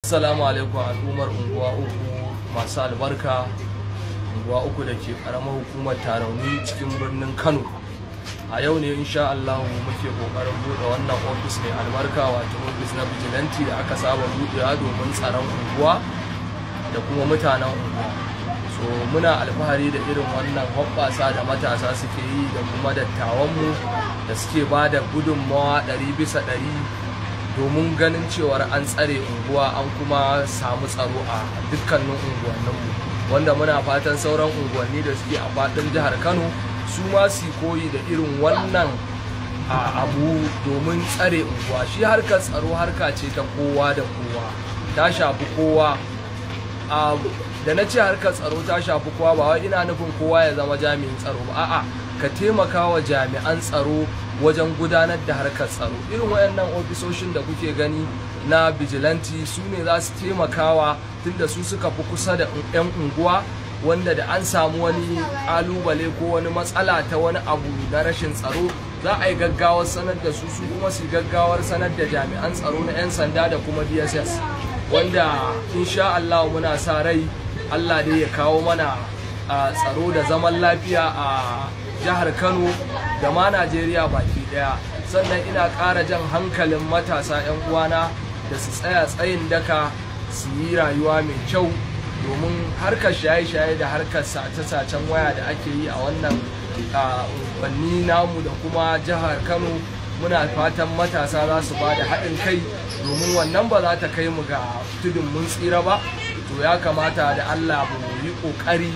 Assalamu alaikum al'ummar unguwa uku masu albarka, unguwa uku da ke karamar hukumar Tarauni cikin birnin Kano. A yau ne insha Allah muke kokarin buɗe wannan ofis mai albarka, wato ofis na vigilante da aka saba buɗewa domin tsaron unguwa da kuma mutanen unguwa. So muna alfahari da irin wannan hoɓɓasa da matasa suke yi da kuma dattawanmu da suke ba da gudunmawa 100% domin ganin cewar an tsare unguwa an kuma samu tsaro a dukkanin unguwanninmu, wanda muna fatan sauran unguwanni da suke a faɗin jihar Kano su ma su koyi da irin wannan abu domin tsare unguwa. Shi harkar tsaro harka ce ta kowa da kowa, ta shafi kowa. Da na ce harkar tsaro ta shafi kowa ba wai ina nufin kowa ya zama jami'in tsaro ba, a'a ka taimaka wa jami'an tsaro wajen gudanar da harkar tsaro. Irin wayannan ofisoshin da kuke gani na vigilante su ne za su taimakawa, tunda su suka fi kusa da 'yan unguwa, wanda da an samu wani kalubale ko wani matsala ta wani abu na rashin tsaro za a yi gaggawar sanar da su kuma su gaggawar sanar da jami'an tsaro na 'yan sanda da kuma DSS, wanda insha Allah muna sa rai Allah dai ya kawo mana tsaro da zaman lafiya a jihar Kano da ma Najeriya baki daya. Sannan ina ƙara jan hankalin matasa 'yan uwana da su tsaya tsayin daka su yi rayuwa mai kyau, domin harkar shaye-shaye da harkar sace-sacen waya da ake yi a wannan unguwanni namu da kuma jihar Kano, muna fatan matasa za su ba da haɗin kai, domin wannan ba za ta kai mu ga tudun mun tsira ba. To ya kamata da Allah mu yi ƙoƙari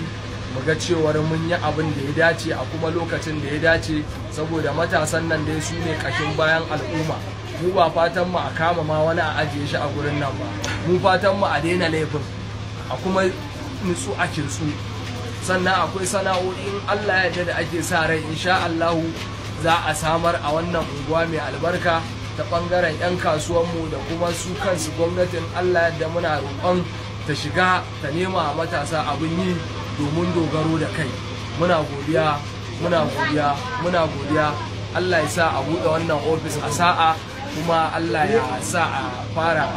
mu ga cewar mun yi abin da ya dace a kuma lokacin da ya dace, saboda matasan nan dai su ne ƙashin bayan al'umma. Mu ba fatan mu a kama ma wani a ajiye shi a gurin nan ba, mu fatan mu a daina laifin a kuma nutsu a kintsu. Sannan akwai sana'o'in Allah ya yarda da ake sa rai insha Allahu za a samar a wannan unguwa mai albarka ta ɓangaren 'yan kasuwanmu da kuma su kansu gwamnatin. Allah yadda muna roƙon ta shiga ta nema a matasa abin yi domin dogaro da kai. Muna godiya, muna godiya, muna godiya. Allah ya sa a buɗe wannan ofis a sa'a, kuma Allah ya sa a fara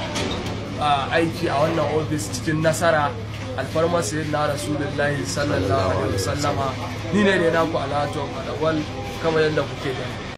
aiki a wannan ofis cikin nasara. Alfarmar sayyidina Rasulullahi sallallahu alaihi wasallama. Ni ne naku Alhaji Adawal, kamar yadda kuke gani.